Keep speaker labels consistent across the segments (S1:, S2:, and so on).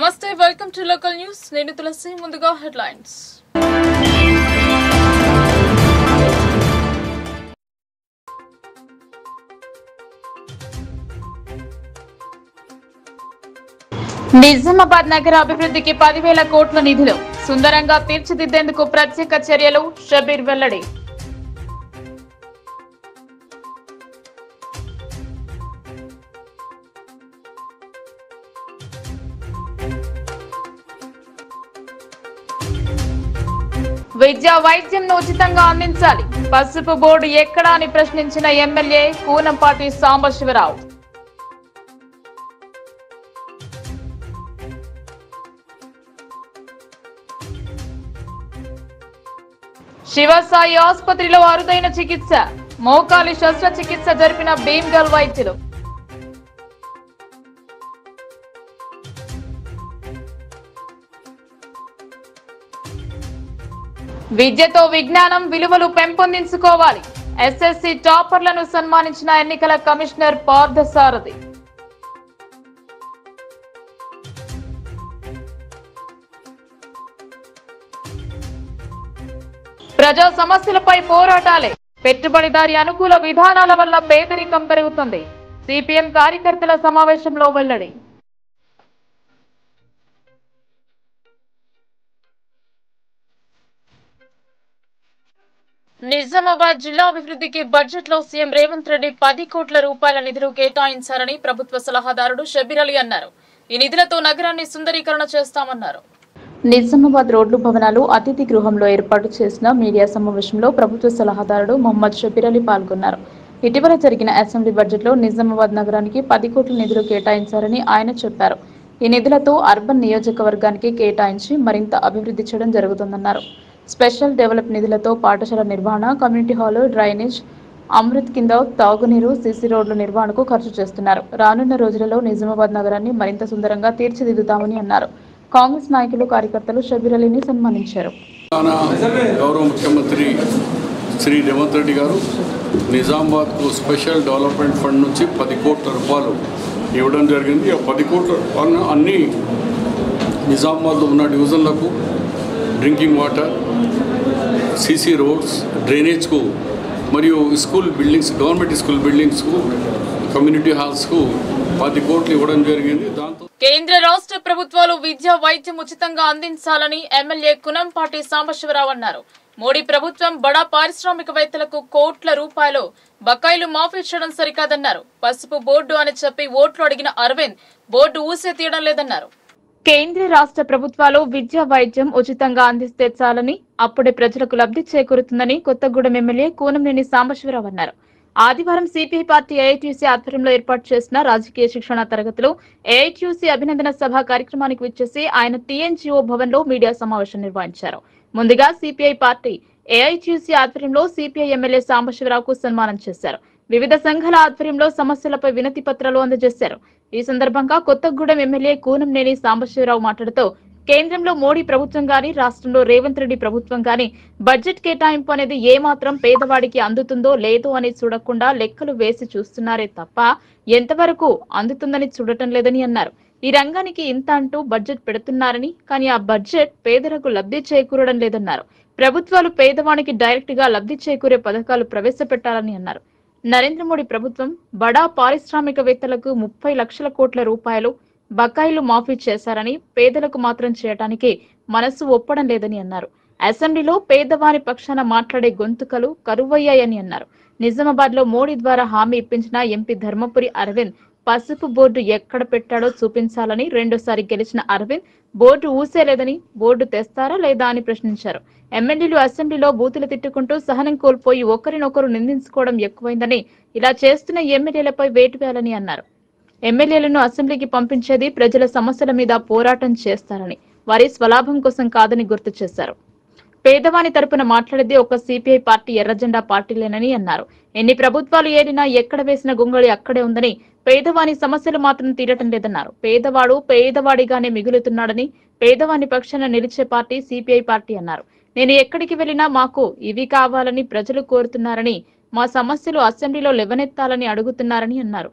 S1: నమస్తే, welcome to local news. నేను తులసి. ముందుగా హెడ్లైన్స్. నిజామాబాద్ నగర అభివృద్ధికి 10,000 కోట్ల నిధులు సుందరంగా తీర్చిదిద్దేందుకు ప్రత్యేక చర్యలు. షబీర్ వెల్లడి. విద్యా వైద్యంను ఉచితంగా అందించాలి. పసుపు బోర్డు ఎక్కడా అని ప్రశ్నించిన ఎమ్మెల్యే కూనంపాటి సాంబశివరావు. శివసాయి ఆసుపత్రిలో అరుదైన చికిత్స. మోకాలి శస్త్రచికిత్స జరిపిన భీమ్గల్ వైద్యులు. విద్యతో విజ్ఞానం విలువలు పెంపొందించుకోవాలి. ఎస్ఎస్సి టాపర్లను సన్మానించిన ఎన్నికల కమిషనర్ పార్థసారథి. ప్రజా సమస్యలపై పోరాటాలే. పెట్టుబడిదారి అనుకూల విధానాల వల్ల పేదరికం పెరుగుతుంది. సిపిఎం కార్యకర్తల సమావేశంలో వెల్లడి. నిజామాబాద్ జిల్లా అభివృద్ధికి బడ్జెట్ లో సీఎం రేవంత్ రెడ్డి 10 కోట్ల రూపాయల నిధులు కేటాయించారని ప్రభుత్వ సలహాదారుడు షబీర్ అలీ అన్నారు. ఈ నిధులతో నగరాన్ని సుందరీకరణ చేస్తామన్నారు. నిజామాబాద్ రోడ్లు భవనాలు అతిథి గృహంలో ఏర్పాటు చేసిన మీడియా సమావేశంలో ప్రభుత్వ సలహాదారుడు మొహమ్మద్ షబీర్ అలీ పాల్గొన్నారు. ఇటీవల జరిగిన అసెంబ్లీ బడ్జెట్ లో నిజామాబాద్ నగరానికి 10 కోట్ల నిధులు కేటాయించారని ఆయన చెప్పారు. ఈ నిధులతో అర్బన్ నియోజకవర్గానికి కేటాయించి మరింత అభివృద్ధి చేయడం జరుగుతుందన్నారు. స్పెషల్ డెవలప్ నిధులతో పాఠశాల నిర్వహణ, కమ్యూనిటీ హాల్, డ్రైనేజ్, అమృత్ కింద తాగునీరు, సీసీ రోడ్ల నిర్వహణకు ఖర్చు చేస్తున్నారు. రానున్న రోజులలో నిజామాబాద్ నగరాన్ని మరింత సుందరంగా తీర్చిదిద్దుతామని అన్నారు. కాంగ్రెస్ నాయకులు, కార్యకర్తలు షబీర్ అలీని సన్మానించారు.
S2: గౌరవ ముఖ్యమంత్రి శ్రీ రేవంత్ రెడ్డి గారు నిజామాబాద్కు స్పెషల్ డెవలప్మెంట్ ఫండ్ నుంచి 10 కోట్ల రూపాయలు ఇవ్వడం జరిగింది. ఆ 10 కోట్ల రూపాయలను అన్ని నిజామాబాద్లో ఉన్న డివిజన్లకు డ్రింకింగ్ వాటర్, సీసీ రోడ్స్, డ్రైనేజ్కు మరియు స్కూల్ బిల్డింగ్స్, గవర్నమెంట్ స్కూల్ బిల్డింగ్స్కు, కమ్యూనిటీ హాల్స్కు 10 కోట్లు ఇవ్వడం జరిగింది. దాంతో
S1: కేంద్ర రాష్ట్ర ప్రభుత్వాలు విద్యా వైద్యం ఉచితంగా అందించాలని ఎమ్మెల్యే కూనంపాటి సాంబశివరావు అన్నారు. మోడీ ప్రభుత్వం బడా పారిశ్రామికవేత్తలకు కోట్ల రూపాయలు బకాయిలు మాఫీ చేయడం సరికాదన్నారు. పసుపు బోర్డు అని చెప్పి ఓట్లు అడిగిన అరవింద్ బోర్డు ఊసే తీయడం లేదన్నారు. కేంద్ర రాష్ట్ర ప్రభుత్వాలు విద్యా వైద్యం ఉచితంగా అందిస్తే చాలని, అప్పుడే ప్రజలకు లబ్ధి చేకూరుతుందని కొత్తగూడెం ఎమ్మెల్యే కూనంనేని సాంబశివరావు అన్నారు. ఆదివారం సిపిఐ పార్టీ ఏఐటీయూసీ ఆధ్వర్యంలో ఏర్పాటు చేసిన రాజకీయ శిక్షణ తరగతులు ఏఐటీయూసీ అభినందన సభ కార్యక్రమానికి విచ్చేసి ఆయన టీఎన్జీఓ భవన్ లో మీడియా సమావేశం నిర్వహించారు. ముందుగా సిపిఐ పార్టీ ఏఐటీయూసీ ఆధ్వర్యంలో సిపిఐ ఎమ్మెల్యే సాంబశివరావుకు సన్మానం చేశారు. వివిధ సంఘాల ఆధ్వర్యంలో సమస్యలపై వినతి పత్రాలు అందజేశారు. ఈ సందర్భంగా కొత్తగూడెం ఎమ్మెల్యే కూనంనేని సాంబశివరావు మాట్లాడుతూ, కేంద్రంలో మోడీ ప్రభుత్వం గాని, రాష్ట్రంలో రేవంత్ రెడ్డి ప్రభుత్వం గాని బడ్జెట్ కేటాయింపు అనేది ఏమాత్రం పేదవాడికి అందుతుందో లేదో అని చూడకుండా లెక్కలు వేసి చూస్తున్నారే తప్ప ఎంతవరకు అందుతుందని చూడటం లేదని అన్నారు. ఈ రంగానికి ఇంత అంటూ బడ్జెట్ పెడుతున్నారని, కానీ ఆ బడ్జెట్ పేదలకు లబ్ధి చేకూరడం లేదన్నారు. ప్రభుత్వాలు పేదవానికి డైరెక్ట్ గా లబ్ధి చేకూరే పథకాలు ప్రవేశపెట్టాలని అన్నారు. నరేంద్ర మోడీ ప్రభుత్వం బడా పారిశ్రామికవేత్తలకు 30 లక్షల కోట్ల రూపాయలు బకాయిలు మాఫీ చేశారని, పేదలకు మాత్రం చేయడానికి మనసు ఒప్పడం లేదని అన్నారు. అసెంబ్లీలో పేదవారి పక్షాన మాట్లాడే గొంతుకలు కరువయ్యాయని అన్నారు. నిజామాబాద్ లో మోడీ ద్వారా హామీ ఇప్పించిన ఎంపీ ధర్మపురి అరవింద్ పసుపు బోర్డు ఎక్కడ పెట్టాడో చూపించాలని, రెండోసారి గెలిచిన అరవింద్ బోర్డు ఊసేలేదని, బోర్డు తెస్తారా లేదా అని ప్రశ్నించారు. ఎమ్మెల్యేలు అసెంబ్లీలో బూతులు తిట్టుకుంటూ సహనం కోల్పోయి ఒకరినొకరు నిందించుకోవడం ఎక్కువైందని, ఇలా చేస్తున్న ఎమ్మెల్యేలపై వేటు వేయాలని అన్నారు. ఎమ్మెల్యేలను అసెంబ్లీకి పంపించేది ప్రజల సమస్యల మీద పోరాటం చేస్తారని, వారి స్వలాభం కోసం కాదని గుర్తు చేశారు. పేదవాని తరపున మాట్లాడేది ఒక సిపిఐ పార్టీ, ఎర్రజెండా పార్టీలేనని అన్నారు. ఎన్ని ప్రభుత్వాలు ఏలినా ఎక్కడ వేసిన గొంగళి అక్కడే ఉందని, పేదవాని సమస్యలు మాత్రం తీరటం లేదన్నారు. పేదవాడు పేదవాడిగానే మిగులుతున్నాడని, పేదవాని పక్షాన నిలిచే పార్టీ సిపిఐ పార్టీ అన్నారు. నేను ఎక్కడికి వెళ్లినా మాకు ఇవి కావాలని ప్రజలు కోరుతున్నారని, మా సమస్యలు అసెంబ్లీలో లేవనెత్తాలని అడుగుతున్నారని అన్నారు.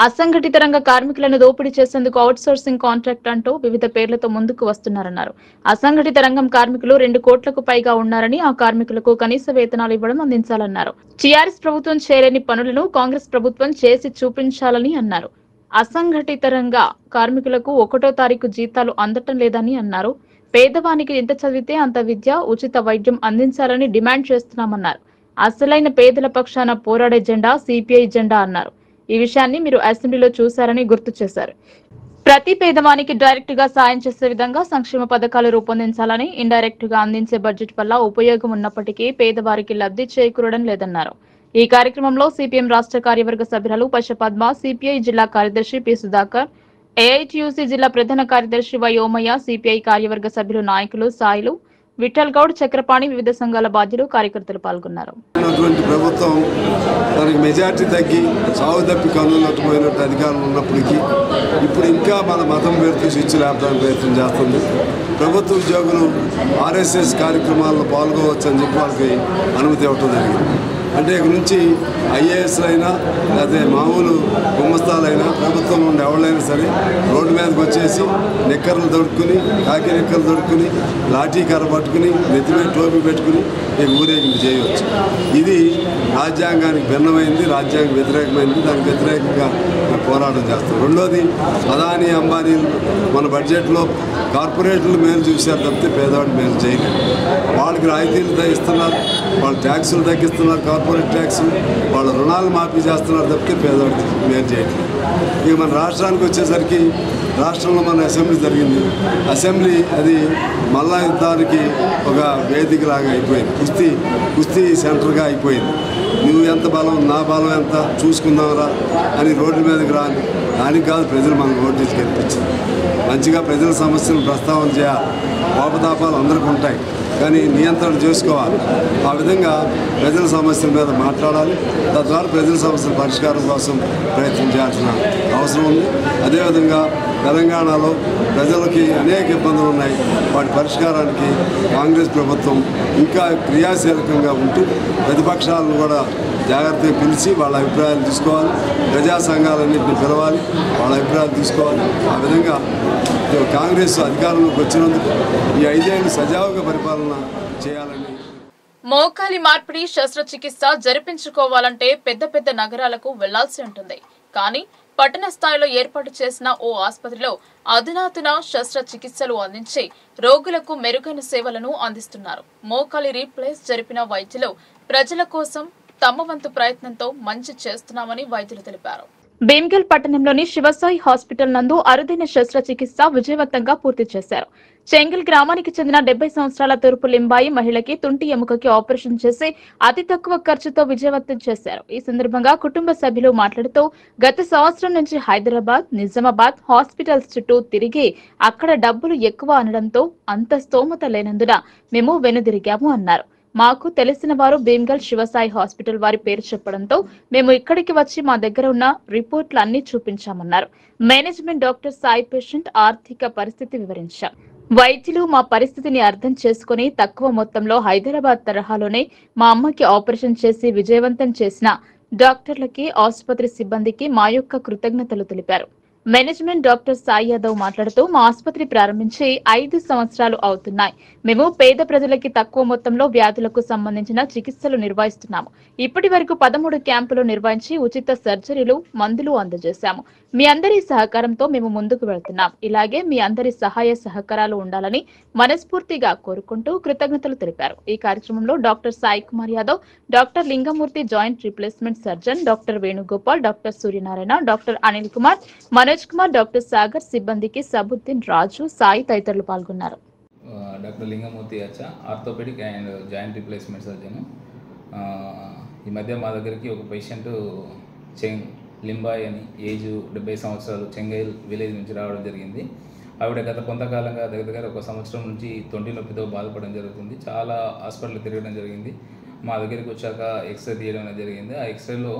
S1: అసంఘటిత రంగ కార్మికులను దోపిడీ చేసేందుకు అవుట్సోర్సింగ్ కాంట్రాక్ట్ అంటూ వివిధ పేర్లతో ముందుకు వస్తున్నారన్నారు. అసంఘటిత రంగం కార్మికులు 2 కోట్లకు పైగా ఉన్నారని, ఆ కార్మికులకు కనీస వేతనాలు ఇవ్వడం అందించాలన్నారు. టీఆర్ఎస్ ప్రభుత్వం చేయలేని పనులను కాంగ్రెస్ ప్రభుత్వం చేసి చూపించాలని అన్నారు. అసంఘటిత రంగ కార్మికులకు 1వ తారీఖు జీతాలు అందటం లేదని అన్నారు. పేదవానికి ఎంత చదివితే అంత విద్య, ఉచిత వైద్యం అందించాలని డిమాండ్ చేస్తున్నామన్నారు. అసలైన పేదల పక్షాన పోరాడే జెండా సిపిఐ జెండా అన్నారు. ఈ విషయాన్ని మీరు అసెంబ్లీలో చూశారని గుర్తు చేశారు. ప్రతి పేదవానికి డైరెక్ట్ గా సాయం చేసే విధంగా సంక్షేమ పథకాలు రూపొందించాలని, ఇండైరెక్ట్ గా అందించే బడ్జెట్ వల్ల ఉపయోగం ఉన్నప్పటికీ పేదవారికి లబ్ధి చేకూరడం లేదన్నారు. ఈ కార్యక్రమంలో సిపిఎం రాష్ట్ర కార్యవర్గ సభ్యులు పశపద్మ, సిపిఐ జిల్లా కార్యదర్శి పి సుధాకర్, ఏఐటియుసి జిల్లా ప్రధాన కార్యదర్శి వై ఓమయ్య, సిపిఐ కార్యవర్గ సభ్యులు నాయకులు సాయిలు, విఠల్ గౌడ్, చక్రపాణి, వివిధ సంఘాల బాధ్యులు, కార్యకర్తలు పాల్గొన్నారు.
S3: ప్రభుత్వం దానికి మెజార్టీ తగ్గి సాగు తప్పి కనున్నట్టుపోయినట్టు అధికారులు ఉన్నప్పటికీ ఇప్పుడు ఇంకా మన మతం పేరుతో స్విచ్ లేపడానికి ప్రయత్నం చేస్తుంది. ప్రభుత్వ ఉద్యోగులు ఆర్ఎస్ఎస్ కార్యక్రమాల్లో పాల్గొవచ్చు అని చెప్పి వాళ్ళకి అనుమతి ఇవ్వటం జరిగింది. అంటే ఇక నుంచి ఐఏఎస్లు అయినా లేకపోతే మామూలు గుమ్మస్తాలైనా ప్రభుత్వం నుండి ఎవరైనా సరే రోడ్డు మీదకి వచ్చేసి నిక్కర్లు దొడుక్కుని, కాకి నిక్కర్లు దొడుక్కుని, లాఠీ కర్ర పట్టుకుని, నెత్తి మీద టోపీ పెట్టుకుని ఇక ఊరేగింపు చేయవచ్చు. ఇది రాజ్యాంగానికి భిన్నమైంది, రాజ్యాంగ వ్యతిరేకమైంది. దానికి వ్యతిరేకంగా పోరాటం చేస్తాం. రెండోది, అదానీ అంబానీ మన బడ్జెట్లో కార్పొరేట్లు మేలు చూశారు తప్పితే పేదవాడిని మేలు చేయలేదు. వాళ్ళకి రాయితీలు ఇస్తున్నారు, వాళ్ళ ట్యాక్సులు తగ్గిస్తున్నారు, కార్పొరేట్ ట్యాక్సులు, వాళ్ళ రుణాలు మాఫీ చేస్తున్నారు తప్పితే పేదవాడికి మేలు చేయట్లేదు. ఇక మన రాష్ట్రానికి వచ్చేసరికి రాష్ట్రంలో మన అసెంబ్లీ జరిగింది. అసెంబ్లీ అది మల్ల యుద్ధానికి ఒక వేదికలాగా అయిపోయింది, కుస్తీ సెంటర్గా అయిపోయింది. నువ్వు ఎంత బలం, నా బలం ఎంత చూసుకుందాంరా అని రోడ్డు మీదకి రాని దానికి కాదు ప్రజలు మనకు ఓటేసి గెలిపించింది. మంచిగా ప్రజల సమస్యలను ప్రస్తావన చేయాలి. కోపతాపాలు అందరికీ ఉంటాయి, కానీ నియంత్రణ చేసుకోవాలి. ఆ విధంగా ప్రజల సమస్యల మీద మాట్లాడాలి. తద్వారా ప్రజల సమస్యల పరిష్కారం కోసం ప్రయత్నం చేయాల్సిన అవసరం ఉంది. అదేవిధంగా తెలంగాణలో ప్రజలకి అనేక ఇబ్బందులు ఉన్నాయి. వాటి పరిష్కారానికి కాంగ్రెస్ ప్రభుత్వం ఇంకా క్రియాశీలకంగా ఉంటూ ప్రతిపక్షాలను కూడా జాగ్రత్తగా పిలిచి వాళ్ళ అభిప్రాయాలు తీసుకోవాలి. ప్రజా సంఘాలన్నింటినీ పిలవాలి, వాళ్ళ అభిప్రాయాలు తీసుకోవాలి. ఆ విధంగా కాంగ్రెస్ అధికారంలోకి వచ్చినందుకు ఈ 5 ఏళ్లు సజావుగా పరిపాలన చేయాలని.
S1: మోకాలి మార్పిడి శస్త్రచికిత్స జరిపించుకోవాలంటే పెద్ద పెద్ద నగరాలకు వెళ్లాల్సి ఉంటుంది. కానీ పట్టణ స్థాయిలో ఏర్పాటు చేసిన ఓ ఆసుపత్రిలో అధునాతన శస్త్రచికిత్సలు అందించి రోగులకు మెరుగైన సేవలను అందిస్తున్నారు. మోకాలి రీప్లేస్ జరిపిన వైద్యులు ప్రజల కోసం తమ వంతు ప్రయత్నంతో మంచి చేస్తున్నామని వైద్యులు తెలిపారు. భీమ్గల్ పట్టణంలోని శివసాయి హాస్పిటల్ నందు అరుదైన శస్త్రచికిత్స విజయవంతంగా పూర్తి చేశారు. చెంగల్ గ్రామానికి చెందిన 70 సంవత్సరాల తూర్పు లింబాయి మహిళకి తుంటి ఎముకకి ఆపరేషన్ చేసి అతి తక్కువ ఖర్చుతో విజయవంతం చేశారు. ఈ సందర్భంగా కుటుంబ సభ్యులు మాట్లాడుతూ గత సంవత్సరం నుంచి హైదరాబాద్, నిజామాబాద్ హాస్పిటల్స్ చుట్టూ తిరిగి అక్కడ డబ్బులు ఎక్కువ అనడంతో అంత స్తోమత లేనందున మేము వెనుదిరిగాము అన్నారు. మాకు తెలిసిన వారు భీమ్గల్ శివసాయి హాస్పిటల్ వారి పేరు చెప్పడంతో మేము ఇక్కడికి వచ్చి మా దగ్గర ఉన్న రిపోర్ట్లు అన్ని చూపించామన్నారు. మేనేజ్మెంట్ డాక్టర్ సాయి పేషెంట్ ఆర్థిక పరిస్థితి వివరించాం. వైద్యులు మా పరిస్థితిని అర్థం చేసుకుని తక్కువ మొత్తంలో హైదరాబాద్ తరహాలోనే మా అమ్మకి ఆపరేషన్ చేసి విజయవంతం చేసిన డాక్టర్లకి, ఆసుపత్రి సిబ్బందికి మా యొక్క కృతజ్ఞతలు తెలిపారు. మేనేజ్మెంట్ డాక్టర్ సాయి యాదవ్ మాట్లాడుతూ మా ఆసుపత్రి ప్రారంభించి 5 సంవత్సరాలు అవుతున్నాయి. మేము పేద ప్రజలకి తక్కువ మొత్తంలో వ్యాధులకు సంబంధించిన చికిత్సలు నిర్వహిస్తున్నాము. ఇప్పటి వరకు 13 క్యాంపులు నిర్వహించి ఉచిత సర్జరీలు, మందులు అందజేశాము. మీ అందరి సహకారంతో మేము ముందుకు వెళ్తున్నాం. ఇలాగే మీ అందరి సహాయ సహకారాలు ఉండాలని మనస్ఫూర్తిగా కోరుకుంటూ కృతజ్ఞతలు తెలిపారు. ఈ కార్యక్రమంలో doctor Sai Kumar Yadav, doctor Lingamurthy joint replacement surgeon, doctor Venugopal, doctor Suryanarayana, doctor Anil Kumar, Manoj Kumar, doctor Sagar, సిబ్బందికి సబుద్దీన్, రాజు, సాయి తదితరులు పాల్గొన్నారు.
S4: డాక్టర్ లింగమూర్తి అచ్చా, orthopaedic and joint replacement surgeon. ఈ మధ్య మా దగ్గరికి ఒక పేషెంట్ లింబాయ్ అని, ఏజ్ 70 సంవత్సరాలు, చెంగైల్ విలేజ్ నుంచి రావడం జరిగింది. ఆవిడ గత కొంతకాలంగా దగ్గర 1 సంవత్సరం నుంచి తొంటి నొప్పితో బాధపడడం జరుగుతుంది. చాలా హాస్పిటల్ తిరగడం జరిగింది. మా దగ్గరికి వచ్చాక ఎక్స్రే తీయడం జరిగింది. ఆ ఎక్స్రేలో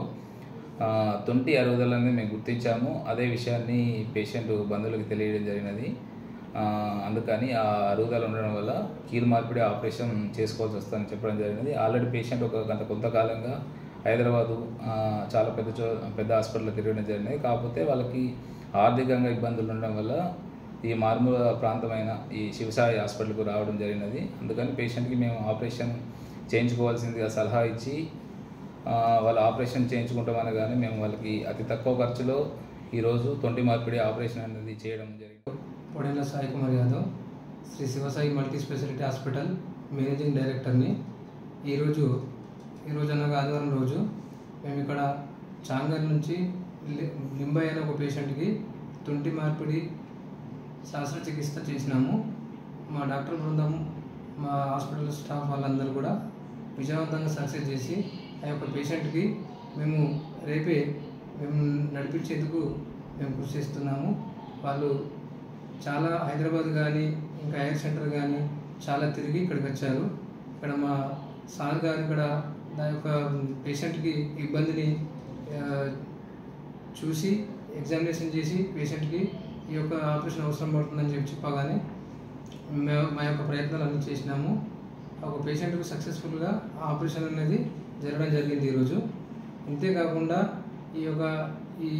S4: తొంటి అరుగుదలని మేము గుర్తించాము. అదే విషయాన్ని పేషెంట్ బంధువులకు తెలియడం జరిగినది. అందుకని ఆ అరుగుదల ఉండడం వల్ల కీలు మార్పిడి ఆపరేషన్ చేసుకోవాల్సి వస్తుందని చెప్పడం జరిగినది. ఆల్రెడీ పేషెంట్ గత కొంతకాలంగా హైదరాబాదు చాలా పెద్ద హాస్పిటల్ తిరగడం జరిగింది. కాకపోతే వాళ్ళకి ఆర్థికంగా ఇబ్బందులు ఉండడం వల్ల ఈ మారుమూల ప్రాంతమైన ఈ శివసాయి హాస్పిటల్కు రావడం జరిగినది. అందుకని పేషెంట్కి మేము ఆపరేషన్ చేయించుకోవాల్సిందిగా సలహా ఇచ్చి వాళ్ళు ఆపరేషన్ చేయించుకుంటామనగానే మేము వాళ్ళకి అతి తక్కువ ఖర్చులో ఈరోజు తొంటి మార్పిడి ఆపరేషన్ అనేది చేయడం జరిగింది.
S5: Podela Sai Kumar Yadav, Shri Shivasai multi specialty hospital managing డైరెక్టర్ని. ఈరోజు అనగా ఆదివారం రోజు మేము ఇక్కడ చాంగల్ నుంచి లింబాయ్ అనే ఒక పేషెంట్కి తొంటి మార్పిడి శస్త్రచికిత్స చేసినాము. మా డాక్టర్ బృందం, మా హాస్పిటల్ స్టాఫ్ వాళ్ళందరూ కూడా విజయవంతంగా సక్సెస్ చేసి ఆ యొక్క పేషెంట్కి మేము రేపే నడిపించేందుకు మేము కృషి చేస్తున్నాము. వాళ్ళు చాలా హైదరాబాద్ కానీ ఇంకా ఎయిర్ సెంటర్ కానీ చాలా తిరిగి ఇక్కడికి వచ్చారు. ఇక్కడ మా సార్ గారు ఇక్కడ దాని యొక్క పేషెంట్కి ఇబ్బందిని చూసి ఎగ్జామినేషన్ చేసి పేషెంట్కి ఈ యొక్క ఆపరేషన్ అవసరం పడుతుందని చెప్పగానే మా యొక్క ప్రయత్నాలు అన్నీ చేసినాము. ఒక పేషెంట్కి సక్సెస్ఫుల్గా ఆపరేషన్ అనేది జరగడం జరిగింది ఈరోజు. ఇంతేకాకుండా ఈ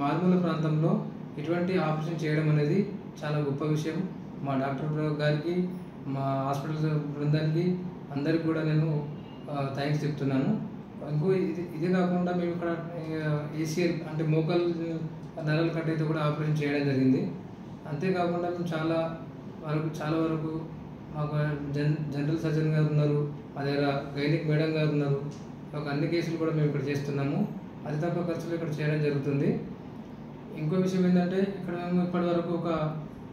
S5: మారుమూల ప్రాంతంలో ఇటువంటి ఆపరేషన్ చేయడం అనేది చాలా గొప్ప విషయం. మా డాక్టర్ గారికి, మా హాస్పిటల్ బృందానికి అందరికి కూడా నేను థ్యాంక్స్ చెప్తున్నాను. ఇదే కాకుండా మేము ఇక్కడ ఏసీఎల్ అంటే మోకల్ నరాల కట్టయితే కూడా ఆపరేషన్ చేయడం జరిగింది. అంతేకాకుండా మేము చాలా వరకు మాకు జనరల్ సర్జన్ గారు ఉన్నారు, మా దగ్గర గైనిక్ మేడం గారు ఉన్నారు. అన్ని కేసులు కూడా మేము ఇక్కడ చేస్తున్నాము. అతి తక్కువ ఖర్చులు ఇక్కడ చేయడం జరుగుతుంది. ఇంకో విషయం ఏంటంటే ఇక్కడ మేము ఇప్పటి వరకు ఒక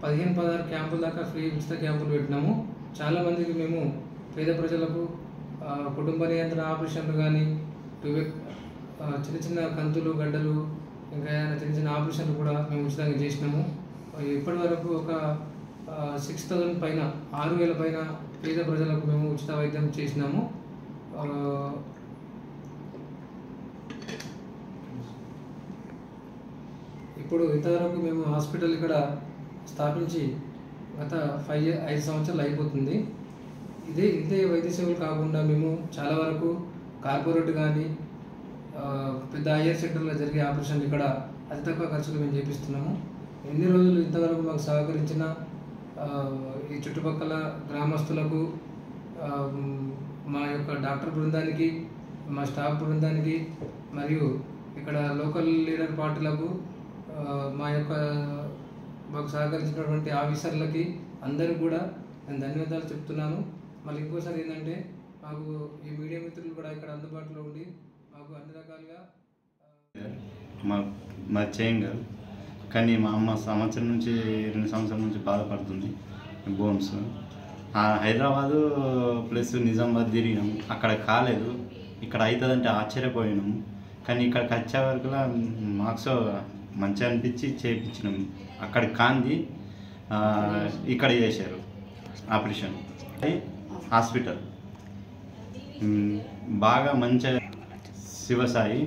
S5: 15-16 క్యాంపుల దాకా ఫ్రీ ఉచిత క్యాంపులు పెట్టినాము. చాలామందికి మేము పేద ప్రజలకు కుటుంబ నియంత్రణ ఆపరేషన్లు కానీ, చిన్న కంతులు, గడ్డలు, ఇంకా చిన్న ఆపరేషన్లు కూడా మేము ఉచితంగా చేసినాము. ఇప్పటి వరకు ఒక 6,000 పైన 6,000 పైన పేద ప్రజలకు మేము ఉచిత వైద్యం చేసినాము. ఇప్పుడు ఇంతవరకు మేము హాస్పిటల్ ఇక్కడ స్థాపించి గత 5 సంవత్సరాలు అయిపోతుంది. ఇదే వైద్య సేవలు కాకుండా మేము చాలా వరకు కార్పొరేట్ కానీ పెద్ద ఐఆర్ సెంటర్లో జరిగే ఆపరేషన్లు ఇక్కడ అతి తక్కువ ఖర్చులు మేము చేపిస్తున్నాము. ఎన్ని రోజులు ఇంతవరకు మాకు సహకరించిన ఈ చుట్టుపక్కల గ్రామస్తులకు, మా యొక్క డాక్టర్ బృందానికి, మా స్టాఫ్ బృందానికి, మరియు ఇక్కడ లోకల్ లీడర్ పార్టీలకు, మాకు సహకరించినటువంటి ఆఫీసర్లకి అందరికీ కూడా నేను ధన్యవాదాలు చెప్తున్నాను. మళ్ళీ ఇంకోసారి ఏంటంటే మాకు ఈ మీడియా మిత్రులు కూడా ఇక్కడ అందుబాటులో ఉండి మాకు అన్ని రకాలుగా
S6: మా చేయంగల్. కానీ మా అమ్మ సంవత్సరం నుంచి 2 సంవత్సరాల నుంచి బాధపడుతుంది బోన్స్. హైదరాబాదు ప్లస్ నిజామాబాద్ తిరిగినాము, అక్కడ కాలేదు. ఇక్కడ అవుతుందంటే ఆశ్చర్యపోయినాము. కానీ ఇక్కడికి వచ్చే వరకు మార్క్స్ మంచిగా అనిపించి చేయించినాము. అక్కడ కాంది ఇక్కడ చేశారు ఆపరేషన్. హాస్పిటల్ బాగా మంచి శివసాయి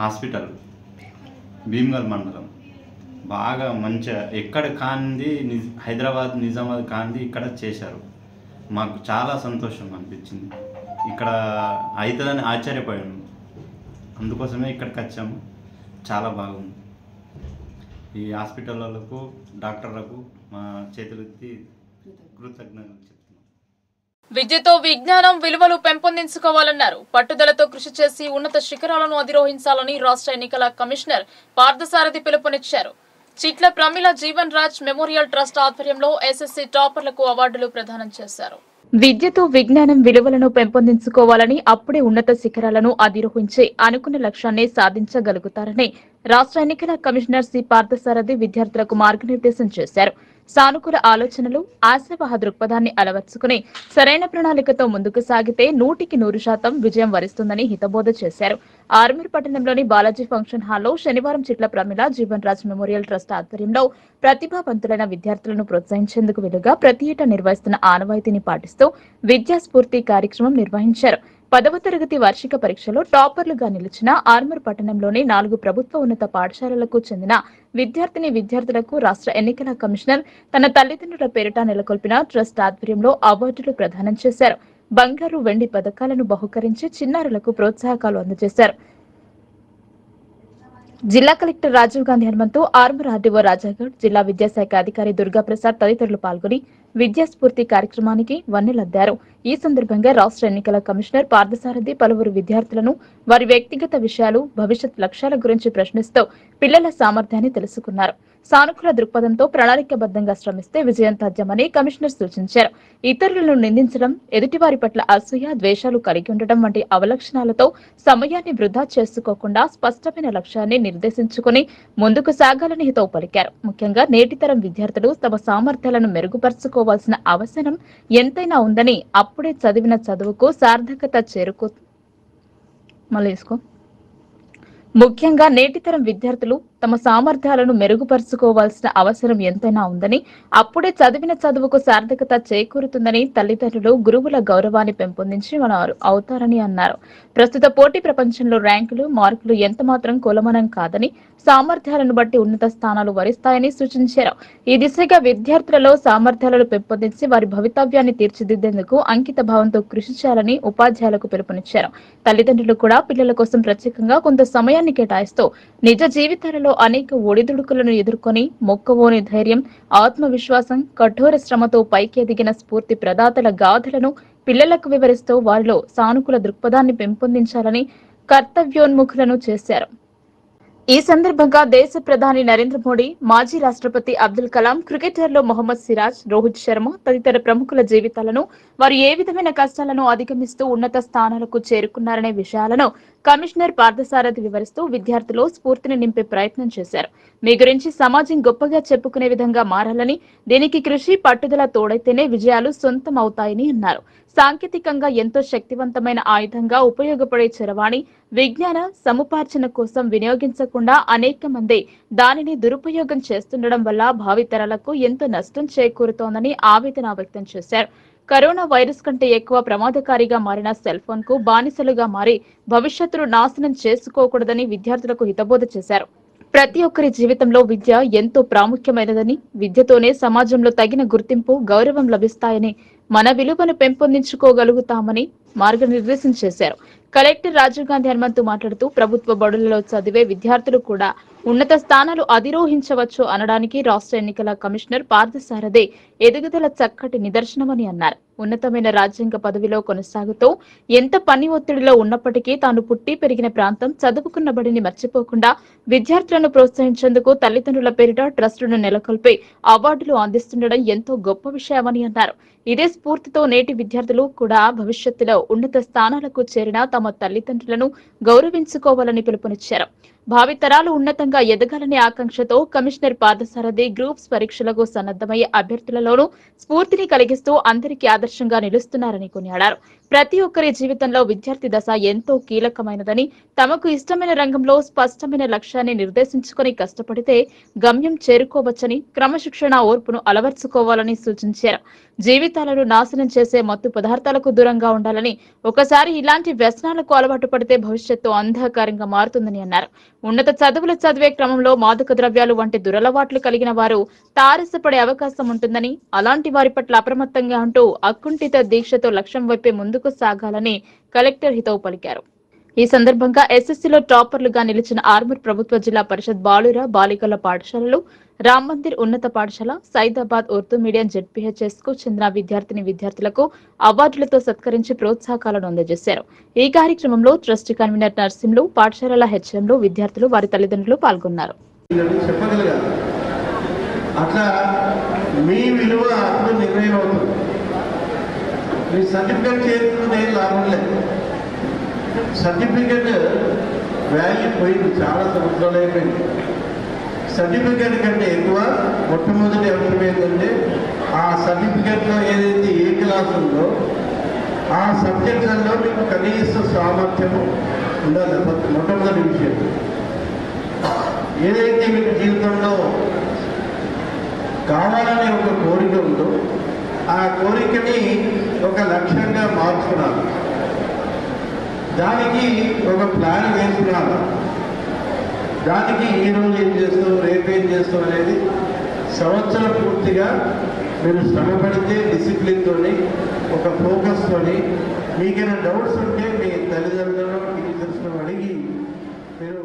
S6: హాస్పిటల్, భీమ్గల్ మండలం, బాగా మంచిగా ఎక్కడ కాంది హైదరాబాద్ నిజామాబాద్ కాంది ఇక్కడ చేశారు. మాకు చాలా సంతోషం అనిపించింది. ఇక్కడ అవుతుందని ఆశ్చర్యపోయాము. అందుకోసమే ఇక్కడికి వచ్చాము. చాలా బాగుంది. ఈ హాస్పిటల్ వాళ్ళకు, డాక్టర్లకు మా చేతులెత్తి కృతజ్ఞతలు చెప్తున్నాం.
S1: విద్యతో విజ్ఞానం విలువలు పెంపొందించుకోవాలన్నారు. పట్టుదలతో కృషి చేసి ఉన్నత శిఖరాలను అధిరోహించాలని రాష్ట్ర ఎన్నికల కమిషనర్ పార్థసారథి పిలుపునిచ్చారు. చిట్ల ప్రమిళ జీవన్ రాజ్ మెమోరియల్ ట్రస్ట్ ఆధ్వర్యంలో ఎస్ఎస్సీ టాపర్లకు అవార్డులు ప్రదానం చేశారు. విద్యతో విజ్ఞానం విలువలను పెంపొందించుకోవాలని, అప్పుడే ఉన్నత శిఖరాలను అధిరోహించి అనుకున్న లక్ష్యాన్ని సాధించగలుగుతారని రాష్ట్ర ఎన్నికల కమిషనర్ సి పార్థసారథి విద్యార్థులకు మార్గనిర్దేశం చేశారు. సానుకూల ఆలోచనలు, ఆశావహ దృక్పథాన్ని అలవర్చుకుని సరైన ప్రణాళికతో ముందుకు సాగితే 100% విజయం వరిస్తుందని హితబోధ చేశారు. ఆర్మూర్ పట్టణంలోని బాలాజీ ఫంక్షన్ హాల్లో శనివారం చిట్ల ప్రమిళ జీవన్ రాజ్ మెమోరియల్ ట్రస్ట్ ఆధ్వర్యంలో ప్రతిభావంతులైన విద్యార్థులను ప్రోత్సహించేందుకు వీలుగా ప్రతి ఏటా నిర్వహిస్తున్న ఆనవాయితీని పాటిస్తూ విద్యాస్ఫూర్తి కార్యక్రమం నిర్వహించారు. 10వ తరగతి వార్షిక పరీక్షలో టాపర్లుగా నిలిచిన ఆర్మూర్ పట్టణంలోని 4 ప్రభుత్వ ఉన్నత పాఠశాలలకు చెందిన విద్యార్థులకు రాష్ట్ర ఎన్నికల కమిషనర్ తన తల్లిదండ్రుల పేరిట నెలకొల్పిన ట్రస్ట్ ఆధ్వర్యంలో అవార్డులు ప్రదానం చేశారు.
S7: బంగారు వెండి పథకాలను బహుకరించి చిన్నారులకు ప్రోత్సాహకాలు అందజేశారు. జిల్లా కలెక్టర్ రాజీవ్ గాంధీ హనుమంతు, ఆర్మూర్ ఆర్డీఓ రాజాగౌడ్, జిల్లా విద్యాశాఖ అధికారి దుర్గాప్రసాద్ తదితరులు పాల్గొని విద్యాస్ఫూర్తి కార్యక్రమానికి వన్నెలద్దారు. ఈ సందర్భంగా రాష్ట్ర ఎన్నికల కమిషనర్ పార్థసారథి పలువురు విద్యార్థులను వారి వ్యక్తిగత విషయాలు, భవిష్యత్ లక్ష్యాల గురించి ప్రశ్నిస్తూ పిల్లల సామర్థ్యాన్ని తెలుసుకున్నారు. సానుకూల దృక్పథంతో ప్రణాళికబద్ధంగా శ్రమిస్తే విజయం తథ్యమని కమిషనర్ సూచించారు. ఇతరులను నిందించడం, ఎదుటివారి పట్ల అసూయ, ద్వేషాలు కలిగి ఉండటం వంటి అవలక్షణాలతో సమయాన్ని వృధా చేసుకోకుండా స్పష్టమైన లక్ష్యాన్ని నిర్దేశించుకుని ముందుకు సాగాలని హితవు పలికారు. ముఖ్యంగా నేటి తరం విద్యార్థులు తమ సామర్థ్యాలను మెరుగుపరుచుకోవాల్సిన అవసరం ఎంతైనా ఉందని, అప్పుడే చదివిన చదువుకు సార్థకత ముఖ్యంగా నేటితరం విద్యార్థులు తమ సామర్థ్యాలను మెరుగుపరుచుకోవాల్సిన అవసరం ఎంతైనా ఉందని, అప్పుడే చదివిన చదువుకు సార్థకత చేకూరుతుందని, తల్లిదండ్రులు గురువుల గౌరవాన్ని పెంపొందించి వారు అవుతారని అన్నారు. ప్రస్తుత పోటీ ప్రపంచంలో ర్యాంకులు, మార్కులు ఎంతమాత్రం కులమనం కాదని, సామర్థ్యాలను బట్టి ఉన్నత స్థానాలు వరిస్తాయని సూచించారు. ఈ దిశగా విద్యార్థులలో సామర్థ్యాలను పెంపొందించి వారి భవితవ్యాన్ని తీర్చిదిద్దేందుకు అంకిత భావంతో కృషి చేయాలని ఉపాధ్యాయులకు పిలుపునిచ్చారు. తల్లిదండ్రులు కూడా పిల్లల కోసం ప్రత్యేకంగా కొంత సమయాన్ని కేటాయిస్తూ నిజ జీవితాలలో అనేక ఒడిదుడుకులను ఎదుర్కొని మొక్కవోని ధైర్యం, ఆత్మవిశ్వాసం, కఠోర శ్రమతో పైకి ఎదిగిన స్ఫూర్తి ప్రదాతల గాథలను పిల్లలకు వివరిస్తూ వారిలో సానుకూల దృక్పథాన్ని పెంపొందించాలని కర్తవ్యోన్ముఖులను చేశారు. ఈ సందర్భంగా దేశ ప్రధాని నరేంద్ర మోడీ, మాజీ రాష్ట్రపతి అబ్దుల్ కలాం, క్రికెటర్లు మొహమ్మద్ సిరాజ్, రోహిత్ శర్మ తదితర ప్రముఖుల జీవితాలను, వారు ఏ విధమైన కష్టాలను అధిగమిస్తూ ఉన్నత స్థానాలకు చేరుకున్నారనే విషయాలను కమిషనర్ పార్థసారథి వివరిస్తూ విద్యార్థులు స్ఫూర్తిని నింపే ప్రయత్నం చేశారు. మీ గురించి సమాజం గొప్పగా చెప్పుకునే విధంగా మారాలని, దీనికి కృషి, పట్టుదల తోడైతేనే విజయాలు సొంతం అవుతాయని అన్నారు. సాంకేతికంగా ఎంతో శక్తివంతమైన ఆయుధంగా ఉపయోగపడే చరవాణి విజ్ఞాన సముపార్జన కోసం వినియోగించకుండా అనేక మంది దానిని దురుపయోగం చేస్తుండడం వల్ల భావితరాలకు ఎంతో నష్టం చేకూరుతోందని ఆవేదన వ్యక్తం చేశారు. కరోనా వైరస్ కంటే ఎక్కువ ప్రమాదకారిగా మారిన సెల్ ఫోన్ కు బానిసలుగా మారి భవిష్యత్తును నాశనం చేసుకోకూడదని విద్యార్థులకు హితబోధ చేశారు. ప్రతి ఒక్కరి జీవితంలో విద్య ఎంతో ప్రాముఖ్యమైనదని, విద్యతోనే సమాజంలో తగిన గుర్తింపు, గౌరవం లభిస్తాయని, మన విలువను పెంపొందించుకోగలుగుతామని మార్గనిర్దేశం చేశారు. కలెక్టర్ రాజీవ్ గాంధీ హనుమంతు మాట్లాడుతూ ప్రభుత్వ బడులలో చదివే విద్యార్థులు కూడా ఉన్నత స్థానాలు అధిరోహించవచ్చు అనడానికి రాష్ట్ర ఎన్నికల కమిషనర్ పార్థసారథి ఎదుగుదల చక్కటి నిదర్శనమని అన్నారు. ఉన్నతమైన రాజ్యాంగ పదవిలో కొనసాగుతూ ఎంత పని ఒత్తిడిలో ఉన్నప్పటికీ తాను పుట్టి పెరిగిన ప్రాంతం, చదువుకున్న బడిని మర్చిపోకుండా విద్యార్థులను ప్రోత్సహించేందుకు తల్లిదండ్రుల పేరిట ట్రస్టును నెలకొల్పి అవార్డులు అందిస్తుండడం ఎంతో గొప్ప విషయమని అన్నారు. ఇదే స్ఫూర్తితో నేటి విద్యార్థులు కూడా భవిష్యత్తులో ఉన్నత స్థానాలకు చేరిన తమ తల్లిదండ్రులను గౌరవించుకోవాలని పిలుపునిచ్చారు. భావితరాలు ఉన్నతంగా ఎదగాలనే ఆకాంక్షతో కమిషనర్ పార్థసారథి గ్రూప్స్ పరీక్షలకు సన్నద్ధమయ్యే అభ్యర్థులలోనూ స్ఫూర్తిని కలిగిస్తూ అందరికీ ఆదర్శంగా నిలుస్తున్నారని కొనియాడారు. ప్రతి ఒక్కరి జీవితంలో విద్యార్థి దశ ఎంతో కీలకమైనదని, తమకు ఇష్టమైన రంగంలో స్పష్టమైన లక్ష్యాన్ని నిర్దేశించుకుని కష్టపడితే గమ్యం చేరుకోవచ్చని, క్రమశిక్షణ, ఓర్పును అలవర్చుకోవాలని సూచించారు. జీవితాలను నాశనం చేసే మత్తు పదార్థాలకు దూరంగా ఉండాలని, ఒకసారి ఇలాంటి వ్యసనాలకు అలవాటు పడితే భవిష్యత్తు అంధకారంగా మారుతుందని అన్నారు. ఉన్నత చదువులు చదివే క్రమంలో మాదక ద్రవ్యాలు వంటి దురలవాట్లు కలిగిన వారు తారసపడే అవకాశం ఉంటుందని, అలాంటి వారి పట్ల అప్రమత్తంగా ఉంటూ అకుంఠిత దీక్షతో లక్ష్యం వైపే ముందుకు సాగాలని కలెక్టర్ హితవు పలికారు. ఈ సందర్భంగా ఎస్ఎస్సీలో టాపర్లుగా నిలిచిన ఆర్మూర్ ప్రభుత్వ జిల్లా పరిషత్ బాలుర బాలికల పాఠశాలలు, రామ్ మందిర్ ఉన్నత పాఠశాల, సైదాబాద్ ఉర్దూ మీడియం జెడ్పీహెచ్ఎస్ కు చెందిన విద్యార్థులకు అవార్డులతో సత్కరించి ప్రోత్సాహకాలను అందజేశారు. ఈ కార్యక్రమంలో ట్రస్ట్ కన్వీనర్ నర్సింలు, పాఠశాలల హెచ్ఎంలు, విద్యార్థులు, వారి తల్లిదండ్రులు పాల్గొన్నారు.
S8: అట్లా మీ విలువ అప్పుడు నిర్ణయం అవుతుంది. మీ సర్టిఫికేట్ చేరుకున్నది ఏం లాభం లేదు. సర్టిఫికేట్ వాల్యూ పోయింది, చాలా సంవత్సరాలు అయిపోయింది. సర్టిఫికేట్ కంటే ఎక్కువ మొట్టమొదటి అవసరం ఏంటంటే ఆ సర్టిఫికేట్లో ఏదైతే ఏ క్లాస్ ఉందో ఆ సబ్జెక్ట్లలో మీకు కనీస సామర్థ్యము ఉండాలి. మొట్టమొదటి విషయం ఏదైతే మీకు జీవితంలో కావాలనే ఒక కోరిక ఉందో ఆ కోరికని ఒక లక్ష్యంగా మార్చుకున్నారు, దానికి ఒక ప్లాన్ వేసుకున్నారు. దానికి ఈరోజు ఏం చేస్తాం, రేపు ఏం చేస్తాం అనేది సంవత్సరం పూర్తిగా మీరు శ్రమ పడితే డిసిప్లిన్తోని ఒక ఫోకస్తోని మీకైనా డౌట్స్ ఉంటే మీ తల్లిదండ్రులను టీచర్స్ను అడిగి మీరు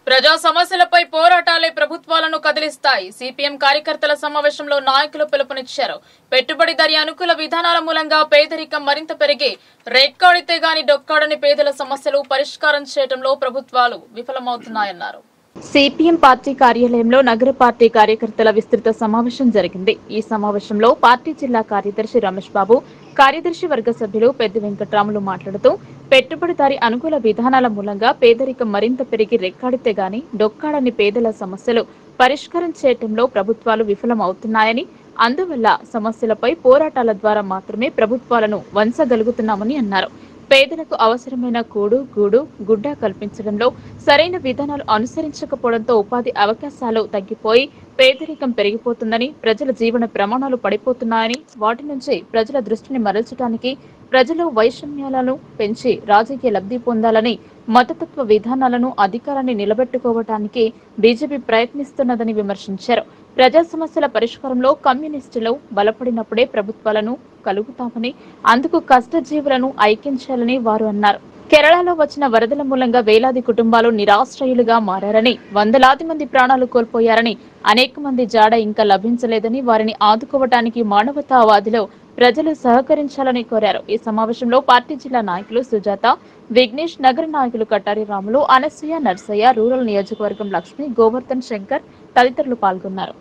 S1: ప్రజా సమస్యలపై పోరాటాలే ప్రభుత్వాలను కదిలిస్తాయి. సిపిఎం కార్యకర్తల సమావేశంలో నాయకులు పిలుపునిచ్చారు. పెట్టుబడిదారీ అనుకూల విధానాల మూలంగా పేదరికం మరింత పెరిగి రెక్కాడితే గాని డొక్కాడని పేదల సమస్యలు పరిష్కారం చేయడంలో ప్రభుత్వాలు విఫలమవుతున్నాయన్నారు.
S7: సిపిఎం పార్టీ కార్యాలయంలో నగర పార్టీ కార్యకర్తల విస్తృత సమావేశం జరిగింది. ఈ సమావేశంలో పార్టీ జిల్లా కార్యదర్శి రమేష్ బాబు, కార్యదర్శి వర్గ సభ్యులు పెద్ద వెంకట్రాములు మాట్లాడుతూ పెట్టుబడిదారీ అనుకూల విధానాల మూలంగా పేదరికం మరింత పెరిగి రెక్కాడితే గాని డొక్కాడని పేదల సమస్యలు పరిష్కారం చేయడంలో ప్రభుత్వాలు విఫలమవుతున్నాయని, అందువల్ల సమస్యలపై పోరాటాల ద్వారా మాత్రమే ప్రభుత్వాలను వంచగలుగుతున్నామని అన్నారు. పేదలకు అవసరమైన కూడు, గూడు, గుడ్డ కల్పించడంలో సరైన విధానాలు అనుసరించకపోవడంతో ఉపాధి అవకాశాలు తగ్గిపోయి పేదరికం పెరిగిపోతుందని, ప్రజల జీవన ప్రమాణాలు పడిపోతున్నాయని, వాటి నుంచి ప్రజల దృష్టిని మరల్చడానికి ప్రజలు వైషమ్యాలను పెంచి రాజకీయ లబ్ధి పొందాలని, మతతత్వ విధానాలను అధికారాన్ని నిలబెట్టుకోవటానికి బీజేపీ ప్రయత్నిస్తున్నదని విమర్శించారు. ప్రజా సమస్యల పరిష్కారంలో కమ్యూనిస్టులు బలపడినప్పుడే ప్రభుత్వాలను కలుగుతామని, అందుకు కష్టజీవులను ఐక్యించాలని వారు అన్నారు. కేరళలో వచ్చిన వరదల మూలంగా వేలాది కుటుంబాలు నిరాశ్రయులుగా మారారని, వందలాది మంది ప్రాణాలు కోల్పోయారని, అనేక మంది జాడ ఇంకా లభించలేదని, వారిని ఆదుకోవటానికి మానవతావాదిలో ప్రజలు సహకరించాలని కోరారు. ఈ సమావేశంలో పార్టీ జిల్లా నాయకులు సుజాత, విఘ్నేష్, నగర నాయకులు కటారి రాములు, అనసూయ, నర్సయ్య, రూరల్ నియోజకవర్గం లక్ష్మి, గోవర్ధన్ శంకర్ తదితరులు పాల్గొన్నారు.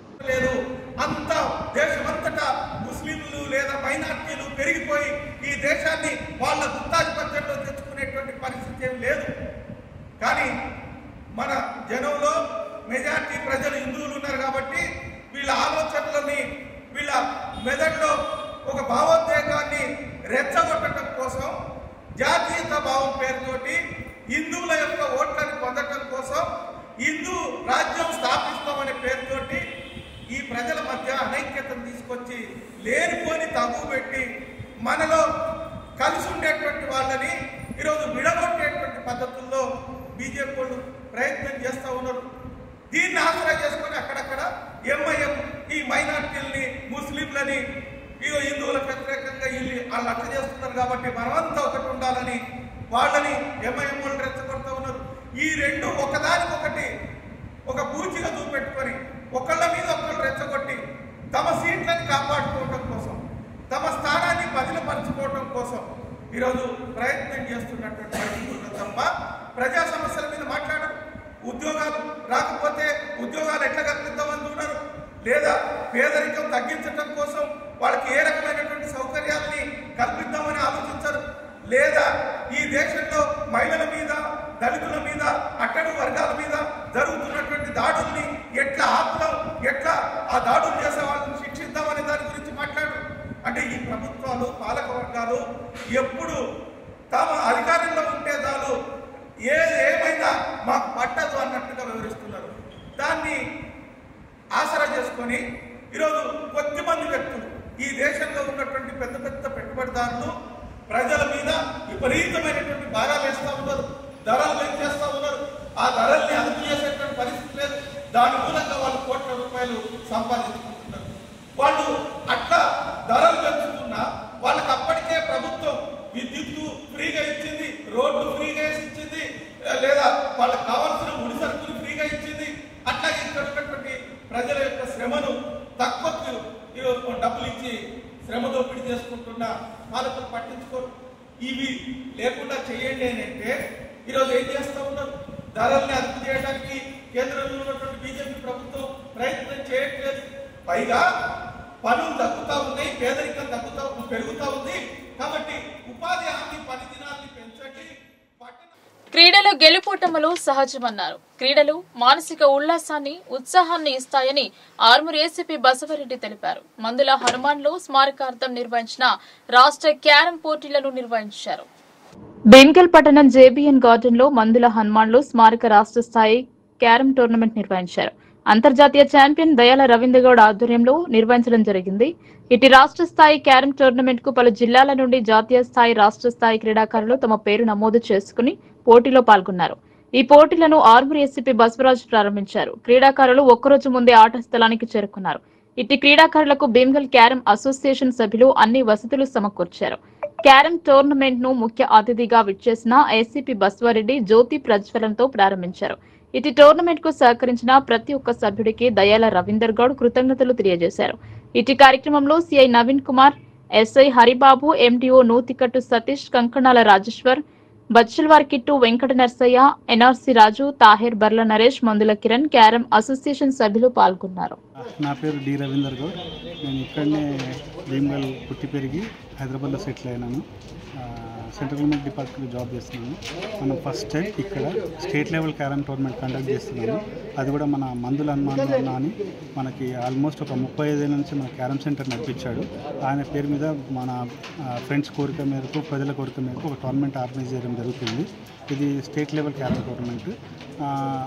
S9: ముస్లింలు లేదా మైనార్టీలు పెరిగిపోయి ఈ దేశాన్ని వాళ్ళ గుత్తాధిపత్యంలో తెచ్చుకునేటువంటి పరిస్థితి ఏం లేదు. కానీ మన జనంలో మెజార్టీ ప్రజలు హిందువులు ఉన్నారు కాబట్టి వీళ్ళ ఆలోచనలని, వీళ్ళ మెదడులో ఒక భావోద్వేగాన్ని రెచ్చగొట్టడం కోసం జాతీయత భావం పేరుతోటి హిందువుల యొక్క ఓట్లను పొందడం కోసం హిందూ రాజ్యం స్థాపిస్తామనే పేరుతోటి ఈ ప్రజల మధ్య అనైక్యతను తీసుకొచ్చి లేనిపోని తగ్గు పెట్టి మనలో కలిసి ఉండేటువంటి వాళ్ళని ఈరోజు విడగొట్టేటువంటి పద్ధతుల్లో బీజేపీ వాళ్ళు ప్రయత్నం చేస్తూ ఉన్నారు. దీన్ని ఆసరా చేసుకొని అక్కడక్కడ ఎంఐఎం ఈ మైనార్టీలని, ముస్లింలని, ఇగో హిందువులకు వ్యతిరేకంగా వాళ్ళు అట్లా చేస్తున్నారు కాబట్టి మనమంతా ఒకటి ఉండాలని వాళ్ళని ఎంఐఎం వాళ్ళు రెచ్చగొడుతూ ఉన్నారు. ఈ రెండు ఒకదానికొకటి ఒక పూచిగా చూపెట్టుకొని ఒకళ్ళ మీద ఒకళ్ళు రెచ్చగొట్టి తమ సీట్లను కాపాడుకోవడం కోసం, తమ స్థానాన్ని బదిలపరచుకోవడం కోసం ఈరోజు ప్రయత్నం చేస్తున్నటువంటి పరిస్థితులు తప్ప ప్రజా సమస్యల మీద మాట్లాడరు. ఉద్యోగాలు రాకపోతే ఉద్యోగాలు ఎట్లా కల్పిద్దామని చూడరు, లేదా పేదరికం తగ్గించడం కోసం వాళ్ళకి ఏ రకమైనటువంటి సౌకర్యాలని కల్పిద్దామని ఆలోచించరు, లేదా ఈ దేశంలో మహిళల మీద, దళితుల మీద, అట్టడుగు వర్గాల మీద జరుగుతున్నటువంటి దాడుల్ని ఎట్లా ఆపుదాం, ఎట్లా ఆ దాడులు చేసే వాళ్ళని శిక్షిద్దామనే దాని గురించి మాట్లాడు. అంటే ఈ ప్రభుత్వాలు, పాలక వర్గాలు ఎప్పుడు తాము అధికారంలో ఉంటే చాలు ఏమైనా మాకు పట్టదు అన్నట్టుగా వివరిస్తున్నారు. దాన్ని ఆసరా చేసుకొని ఈరోజు కొద్దిమంది వ్యక్తులు ఈ దేశంలో ఉన్నటువంటి పెద్ద పెద్ద పెట్టుబడిదారులు ప్రజల మీద విపరీతమైనటువంటి భారాలు వేస్తూ ఉన్నారు, ధరలు పెంచేస్తూ ఉన్నారు. ఆ ధరల్ని అదుపు చేసేటువంటి పరిస్థితి లేదు. దాని మూలంగా వాళ్ళు కోట్ల రూపాయలు సంపాదించుకుంటున్నారు. వాళ్ళు అట్లా ధరలు పెంచుకున్నా వాళ్ళకి అప్పటికే ప్రభుత్వం విద్యుత్తు ఫ్రీగా ఇచ్చింది, రోడ్డు ఫ్రీగా ఇచ్చింది, లేదా వాళ్ళకి కావాల్సిన ముడి సరుకులు ఫ్రీగా ఇచ్చింది. అట్లా ఇచ్చినటువంటి ప్రజల యొక్క శ్రమను తక్కువకు డబ్బులు ఇచ్చి శ్రమ దోపిడీ చేసుకుంటున్న పాలకులు పట్టించుకోరు. ఇవి లేకుండా చేయండి అని అంటే ఈరోజు ఏం చేస్తూ ఉన్నారు? ధరల్ని అదుపు చేయడానికి కేంద్రంలో ఉన్నటువంటి బీజేపీ ప్రభుత్వం ప్రయత్నం చేయట్లేదు. పైగా పనులు తగ్గుతూ ఉన్నాయి, పేదరికం పెరుగుతూ ఉంది. కాబట్టి ఉపాధి హామీ పని దినాల్ని పెంచండి.
S1: క్రీడలు గెలుపోటములు సహజమన్నారు. క్రీడలు మానసిక ఉల్లాసాన్ని, ఉత్సాహాన్ని ఇస్తాయని ఆర్మూర్ ఏసీపీ బసవరెడ్డి తెలిపారు. మందుల హనుమాన్లో స్మారకార్థం నిర్వహించిన రాష్ట్ర క్యారం పోటీలను నిర్వహించారు. బెంగల్ పట్టణం జేబీఎన్ గార్డెన్ లో మందుల హనుమాన్లో స్మారక రాష్ట్ర స్థాయి క్యారం టోర్నమెంట్ నిర్వహించారు. అంతర్జాతీయ ఛాంపియన్ దయాల రవీంద్రగౌడ్ ఆధ్వర్యంలో నిర్వహించడం జరిగింది. ఇటు రాష్ట్ర స్థాయి క్యారం టోర్నమెంట్ కు పలు జిల్లాల నుండి జాతీయ స్థాయి, రాష్ట్ర స్థాయి క్రీడాకారులు తమ పేరు నమోదు చేసుకుని పోటీలో పాల్గొన్నారు. ఈ పోటీలను ఆర్మూర్ ఏసీపీ బసవరాజ్ ప్రారంభించారు. క్రీడాకారులు ఒక్కరోజు ముందే ఆట స్థలానికి చేరుకున్నారు.
S7: ఇటు క్రీడాకారులకు భీమ్గల్ క్యారమ్ అసోసియేషన్ సభ్యులు అన్ని వసతులు సమకూర్చారు. క్యారమ్ టోర్నమెంట్ ను ముఖ్య అతిథిగా విచ్చేసిన ఏసీపీ బస్వారెడ్డి జ్యోతి ప్రజ్వలనతో ప్రారంభించారు. ఇటు టోర్నమెంట్ కు సహకరించిన ప్రతి ఒక్క సభ్యుడికి దయాల రవీందర్ గౌడ్ కృతజ్ఞతలు తెలియజేశారు. ఇటు కార్యక్రమంలో CI Naveen Kumar, SI Haribabu, MDO Nuthikattu Satish, Kankanala Rajeshwar, Bachalwar Kittu Venkata Narsaiah, NRC Raju, Taher Barla Naresh, Mandula Kiran, carom association సభ్యులు పాల్గొన్నారు.
S10: నా పేరు డి రవీందర్ గౌడ్. నేను ఇక్కడనే భీమ్గల్ పుట్టి పెరిగి హైదరాబాద్లో సెటిల్ అయినాను. సెంట్రల్ గవర్నమెంట్ డిపార్ట్మెంట్లో జాబ్ చేస్తున్నాను. మనం ఫస్ట్ టైం ఇక్కడ state level carrom tournament conduct చేస్తున్నాము. అది కూడా మన మందుల హనుమాన్ అన్న అని మనకి ఆల్మోస్ట్ ఒక 35 ఏళ్ళ నుంచి మన క్యారమ్ సెంటర్ నడిపించాడు. ఆయన పేరు మీద మన ఫ్రెండ్స్ కోరిక మేరకు, ప్రజల కోరిక మేరకు ఒక టోర్నమెంట్ ఆర్గనైజ్ చేయడం జరుగుతుంది. ఇది state level carrom tournament.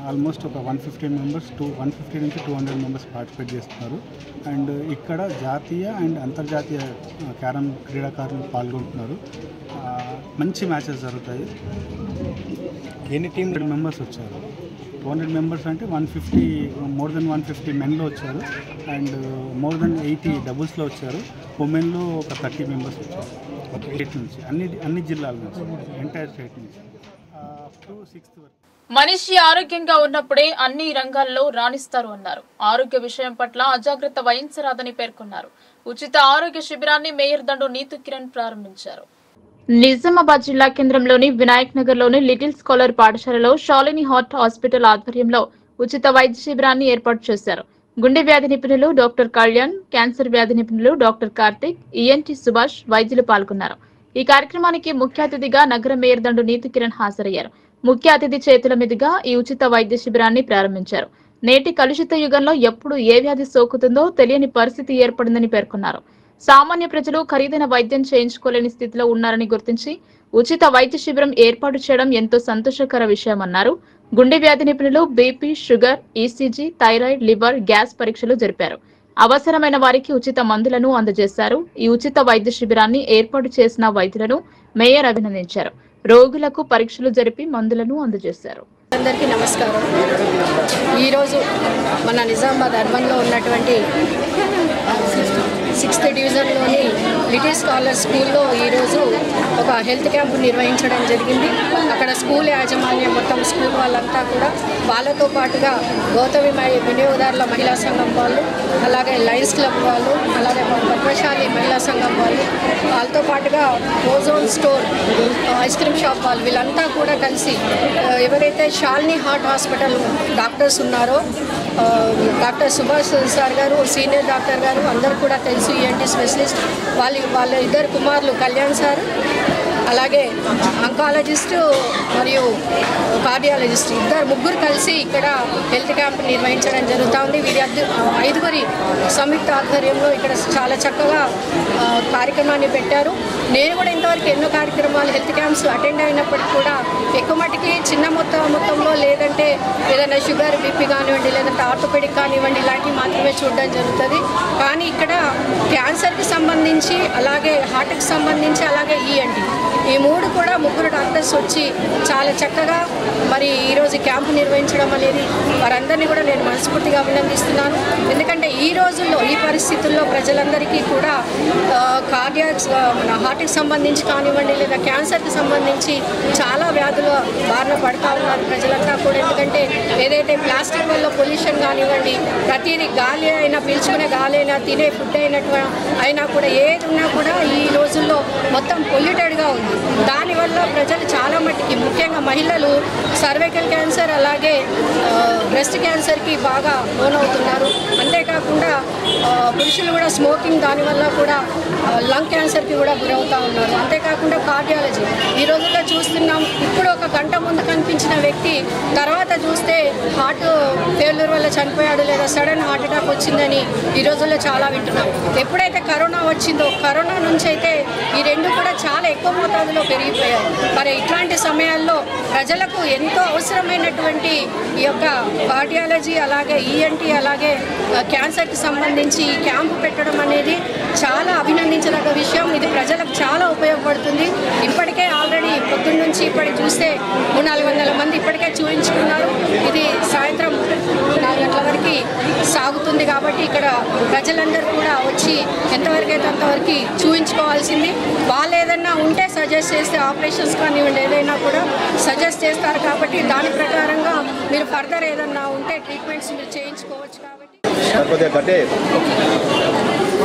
S10: Almost ఒక 150 మెంబర్స్ 150 నుంచి 200 మెంబర్స్ పార్టిసిపేట్ చేస్తున్నారు. అండ్ ఇక్కడ జాతీయ అండ్ అంతర్జాతీయ క్యారమ్ క్రీడాకారులు పాల్గొంటున్నారు. మంచి మ్యాచెస్ జరుగుతాయి. ఎన్ని టీమ్ మెంబర్స్ వచ్చారు? 200 మెంబర్స్ అంటే 150 మోర్ దెన్ 150 మెన్లో వచ్చారు అండ్ మోర్ దెన్ 80 డబుల్స్లో వచ్చారు. ఉమెన్లో ఒక 30 మెంబర్స్ వచ్చారు. స్టేట్ నుంచి అన్ని జిల్లాల నుంచి, ఎంటైర్ స్టేట్ నుంచి అప్ టు 6th వరకు.
S1: మనిషి ఆరోగ్యంగా ఉన్నప్పుడే అన్ని రంగాల్లో రాణిస్తారు అన్నారు. ఆరోగ్య విషయం పట్ల అజాగ్రత్త వహించరాదని పేర్కొన్నారు. ఉచిత ఆరోగ్య శిబిరాన్ని మేయర్ దండు నీతు కిరణ్ ప్రారంభించారు. నిజామాబాద్ జిల్లా కేంద్రంలోని వినాయక్ నగర్ లోని లిటిల్ స్కాలర్ పాఠశాలలో షాలిని హార్ట్ హాస్పిటల్ ఆధ్వర్యంలో ఉచిత వైద్య శిబిరాన్ని ఏర్పాటు చేశారు. గుండె వ్యాధి నిపుణులు డాక్టర్ కళ్యాణ్, క్యాన్సర్ వ్యాధి నిపుణులు డాక్టర్ కార్తిక్, ఈఎన్టీ సుభాష్ వైద్యులు పాల్గొన్నారు. ఈ కార్యక్రమానికి ముఖ్య అతిథిగా నగర మేయర్ దండు నీతు కిరణ్ హాజరయ్యారు. ముఖ్య అతిథి చేతుల మీదుగా ఈ ఉచిత వైద్య శిబిరాన్ని ప్రారంభించారు. నేటి కలుషిత యుగంలో ఎప్పుడు ఏ వ్యాధి సోకుతుందో తెలియని పరిస్థితి ఏర్పడిందని పేర్కొన్నారు. సామాన్య ప్రజలు ఖరీదైన వైద్యం చేయించుకోలేని స్థితిలో ఉన్నారని గుర్తించి ఉచిత వైద్య శిబిరం ఏర్పాటు చేయడం ఎంతో సంతోషకర విషయమన్నారు. గుండె వ్యాధి నిపుణులు BP, sugar, ECG, thyroid, liver, gas పరీక్షలు జరిపారు. అవసరమైన వారికి ఉచిత మందులను అందజేశారు. ఈ ఉచిత వైద్య శిబిరాన్ని ఏర్పాటు చేసిన వైద్యులను మేయర్ అభినందించారు. రోగులకు పరీక్షలు జరిపి మందులను అందజేశారు.
S11: అందరికీ నమస్కారం. ఈరోజు మన నిజామాబాద్ అర్బన్లో ఉన్నటువంటి 6th డివిజన్లోని లిటిల్ స్కాలర్ స్కూల్లో ఈరోజు ఒక హెల్త్ క్యాంపు నిర్వహించడం జరిగింది. అక్కడ స్కూల్ యాజమాన్యం మొత్తం స్కూల్ వాళ్ళంతా కూడా వాళ్ళతో పాటుగా గౌతమి వినియోగదారుల మహిళా సంఘం వాళ్ళు, అలాగే లయన్స్ క్లబ్ వాళ్ళు, అలాగే పద్మశాలి మహిళా సంఘం వాళ్ళు, వాళ్ళతో పాటుగా ozone store ice cream shop వాళ్ళు, వీళ్ళంతా కూడా కలిసి ఎవరైతే షాలిని హార్ట్ హాస్పిటల్ డాక్టర్స్ ఉన్నారో డాక్టర్ సుభాష్ సార్ గారు, సీనియర్ డాక్టర్ గారు అందరు కూడా తెలుసు, ఈఎన్టీ స్పెషలిస్ట్, వాళ్ళ ఇద్దరు కుమారులు కళ్యాణ్ సార్, అలాగే అంకాలజిస్ట్ మరియు కార్డియాలజిస్ట్ ముగ్గురు కలిసి ఇక్కడ హెల్త్ క్యాంప్ నిర్వహించడం జరుగుతుంది. వీరి 5గురి సంయుక్త ఆధ్వర్యంలో ఇక్కడ చాలా చక్కగా కార్యక్రమాన్ని పెట్టారు. నేను కూడా ఇంతవరకు ఎన్నో కార్యక్రమాలు హెల్త్ క్యాంప్స్ అటెండ్ అయినప్పటికీ కూడా ఎక్కువ మటుకి చిన్న మొత్తంలో లేదంటే ఏదైనా షుగర్, బీపీ కానివ్వండి, లేదంటే ఆర్థోపెడిక్ కానివ్వండి, ఇలాంటివి మాత్రమే చూడడం జరుగుతుంది. కానీ ఇక్కడ క్యాన్సర్కి సంబంధించి, అలాగే హార్ట్కి సంబంధించి, అలాగే ఈఎన్టీ ఈ కూడా ముగ్గురు డాక్టర్స్ వచ్చి చాలా చక్కగా మరి ఈరోజు క్యాంపు నిర్వహించడం అనేది వారందరినీ కూడా నేను మనస్ఫూర్తిగా అభినందిస్తున్నాను. ఎందుకంటే ఈ రోజుల్లో ఈ పరిస్థితుల్లో ప్రజలందరికీ కూడా కార్డియాక్స్ హార్ట్కి సంబంధించి కానివ్వండి, లేదా క్యాన్సర్కి సంబంధించి చాలా వ్యాధులు బారిన పడుతూ ఉన్నారు ప్రజలంతా కూడా. ఎందుకంటే ఏదైతే ప్లాస్టిక్ వల్ల పొల్యూషన్ కానివ్వండి, ప్రతిదీ గాలి అయినా, పీల్చుకునే గాలి అయినా, తినే ఫుడ్ అయినా కూడా ఏది ఉన్నా కూడా ఈ రోజుల్లో మొత్తం పొల్యూటెడ్గా ఉంది. దానివల్ల ప్రజలు చాలా మట్టికి, ముఖ్యంగా మహిళలు సర్వైకల్ క్యాన్సర్, అలాగే బ్రెస్ట్ క్యాన్సర్కి బాగా లోనవుతున్నారు. అంతేకాకుండా పురుషులు కూడా స్మోకింగ్, దానివల్ల కూడా లంగ్ క్యాన్సర్కి కూడా గురవుతూ ఉన్నారు. అంతేకాకుండా కార్డియాలజీ ఈ రోజుల్లో చూస్తున్నాం. ఇప్పుడు ఒక గంట ముందు కనిపించిన వ్యక్తి తర్వాత చూస్తే హార్ట్ ఫెయిల్యూర్ వల్ల చనిపోయాడు, లేదా సడన్ హార్ట్ అటాక్ వచ్చిందని ఈ రోజుల్లో చాలా వింటున్నాం. ఎప్పుడైతే కరోనా వచ్చిందో, కరోనా నుంచి అయితే ఈ రెండు కూడా చాలా ఎక్కువ మోతాదులో పెరిగిపోయాయి. మరి ఇట్లాంటి సమయాల్లో ప్రజలకు ఎంతో అవసరమైనటువంటి ఈ యొక్క కార్డియాలజీ, అలాగే ఈఎన్టీ, అలాగే క్యాన్సర్కి సంబంధించి ఈ క్యాంపు పెట్టడం అనేది చాలా అభినందించదగ్గ విషయం. ఇది ప్రజలకు చాలా ఉపయోగపడుతుంది. ఇప్పటికే ఆల్రెడీ పొద్దున్న నుంచి ఇప్పటికి చూస్తే 300-400 మంది ఇప్పటికే చూపించుకున్నారు. ఇది సాయంత్రం 4 గంటల వరకు సాగుతుంది కాబట్టి ఇక్కడ ప్రజలందరూ కూడా వచ్చి ఎంతవరకు అయితే అంతవరకు చూపించుకోవాల్సింది. వాళ్ళు ఏదైనా ఉంటే సజెస్ట్ చేస్తే ఆపరేషన్స్ కానివ్వండి ఏదైనా కూడా సజెస్ట్ చేస్తారు కాబట్టి దాని ప్రకారంగా మీరు ఫర్దర్ ఏదన్నా ఉంటే ట్రీట్మెంట్స్ మీరు చేయించుకోవచ్చు. కాబట్టి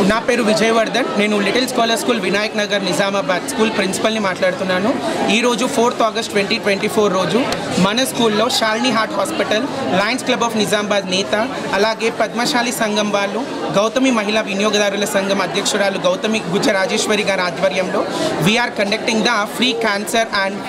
S12: నా పేరు విజయవర్ధన్. నేను little scholar school Vinayak Nagar Nizamabad school ప్రిన్సిపల్ని మాట్లాడుతున్నాను. ఈరోజు 4th August 2024 రోజు మన స్కూల్లో Shalini heart hospital, lions club of Nizamabad నేత, అలాగే పద్మశాలి సంఘం వాళ్ళు, గౌతమి మహిళా వినియోగదారుల సంఘం అధ్యక్షురాలు గౌతమి గుజ్జ రాజేశ్వరి గారి ఆధ్వర్యంలో we are conducting the free cancer and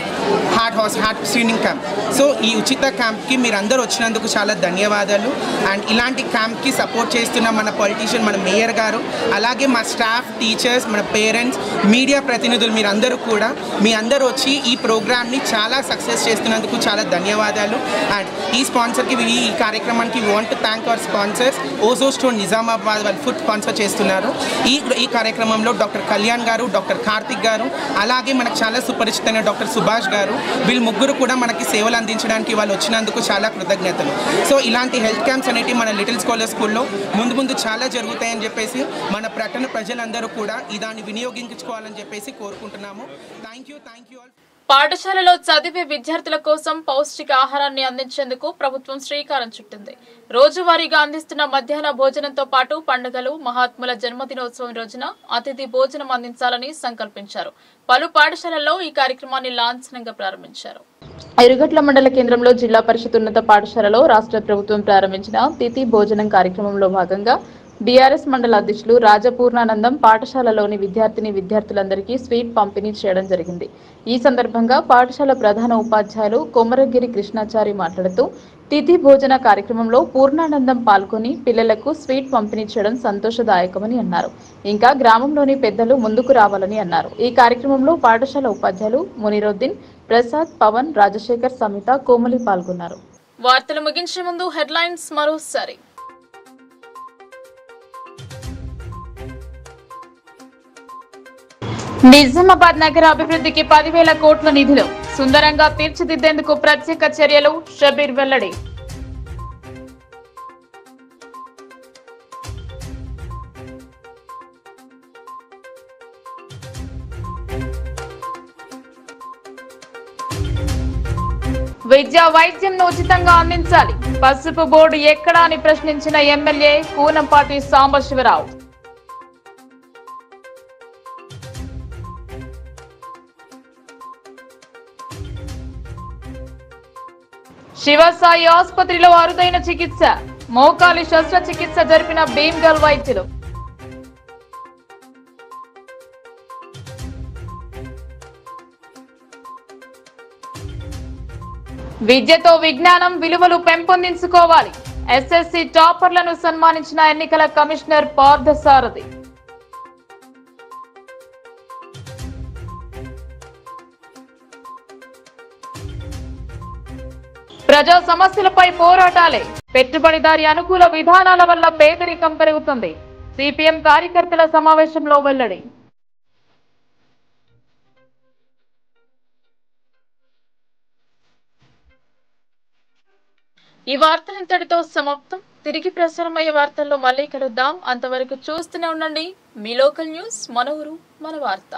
S12: heart screening camp. So ఈ ఉచిత క్యాంప్కి మీరందరూ వచ్చినందుకు చాలా ధన్యవాదాలు. అండ్ ఇలాంటి క్యాంప్కి సపోర్ట్ చేస్తున్న మన పొలిటీషియన్, మన మేయర్ గారు, అలాగే మా స్టాఫ్, టీచర్స్, మన పేరెంట్స్, మీడియా ప్రతినిధులు మీరందరూ కూడా మీ అందరూ వచ్చి ఈ ప్రోగ్రామ్ని చాలా సక్సెస్ చేస్తున్నందుకు చాలా ధన్యవాదాలు. అండ్ ఈ స్పాన్సర్కి, ఈ కార్యక్రమానికి want to thank our sponsors. Ojo stone Nizamabad వాళ్ళు ఫుడ్ స్పాన్సర్ చేస్తున్నారు. ఈ కార్యక్రమంలో డాక్టర్ కళ్యాణ్ గారు, డాక్టర్ కార్తిక్ గారు, అలాగే మనకు చాలా సుపరిచితమైన డాక్టర్ సుభాష్ గారు, వీళ్ళు ముగ్గురు కూడా మనకి సేవలు అందించడానికి వాళ్ళు వచ్చినందుకు చాలా కృతజ్ఞతలు. సో ఇలాంటి హెల్త్ క్యాంప్స్ అనేవి మన లిటిల్ స్కాలర్ స్కూల్లో ముందు చాలా జరుగుతాయని చెప్పేసి మన ప్రజలందరూ కూడా దాన్ని వినియోగించుకోవాలని చెప్పేసి కోరుకుంటున్నాము. Thank you all.
S1: పాఠశాలలో చదివే విద్యార్థుల కోసం పౌష్టిక ఆహారాన్ని అందించేందుకు ప్రభుత్వం శ్రీకారం చుట్టింది. రోజువారీగా అందిస్తున్న మధ్యాహ్న భోజనంతో పాటు పండుగలు, మహాత్ముల జన్మదినోత్సవం రోజున అతిథి భోజనం అందించాలని సంకల్పించారు. పలు పాఠశాలల్లో ఈ కార్యక్రమాన్ని లాంఛనంగా ప్రారంభించారు.
S7: ఎరుగట్ల మండల కేంద్రంలో జిల్లా పరిషత్ ఉన్నత పాఠశాలలో రాష్ట్ర ప్రభుత్వం ప్రారంభించిన తిథి భోజనం కార్యక్రమంలో భాగంగా బీఆర్ఎస్ మండల అధ్యక్షులు రాజపూర్ణానందం పాఠశాలలోని విద్యార్థులందరికీ స్వీట్ పంపిణీ చేయడం జరిగింది. ఈ సందర్భంగా పాఠశాల ప్రధాన ఉపాధ్యాయులు కొమరగిరి కృష్ణాచారి మాట్లాడుతూ తిథి భోజన కార్యక్రమంలో పూర్ణానందం పాల్గొని పిల్లలకు స్వీట్ పంపిణీ చేయడం సంతోషదాయకమని అన్నారు. ఇంకా గ్రామంలోని పెద్దలు ముందుకు రావాలని అన్నారు. ఈ కార్యక్రమంలో పాఠశాల ఉపాధ్యాయులు మునిరుద్దీన్, ప్రసాద్, పవన్, రాజశేఖర్, సమిత, కోమలి పాల్గొన్నారు.
S1: వార్తలు ముగించే ముందు హెడ్లైన్స్ మరోసారి. నిజామాబాద్ నగర అభివృద్ధికి 10,000 కోట్ల నిధులు, సుందరంగా తీర్చిదిద్దేందుకు ప్రత్యేక చర్యలు, షబీర్ వెల్లడి. విద్యా వైద్యంను ఉచితంగా అందించాలి, పసుపు బోర్డు ఎక్కడా అని ప్రశ్నించిన ఎమ్మెల్యే కూనంపాటి సాంబశివరావు. శివసాయి ఆసుపత్రిలో అరుదైన చికిత్స, మోకాలి శస్త్రచికిత్స జరిపిన భీమ్గల్ వైద్యులు. విద్యతో విజ్ఞానం విలువలు పెంపొందించుకోవాలి, ఎస్ఎస్సి టాపర్లను సన్మానించిన ఎన్నికల కమిషనర్ పార్థసారథి. ప్రజా సమస్యలపై పోరాటాలే, పెట్టుబడిదారి అనుకూల విధానాల వల్ల పేదరికం పెరుగుతుంది, సిపిఎం కార్యకర్తల సమావేశంలో వెల్లడి. ఈ వార్తలంతటితో సమాప్తం. తిరిగి ప్రసారమయ్యే వార్తల్లో మళ్ళీ కలుద్దాం. అంతవరకు చూస్తూనే ఉండండి మీ లోకల్ న్యూస్, మన ఊరు మన వార్త.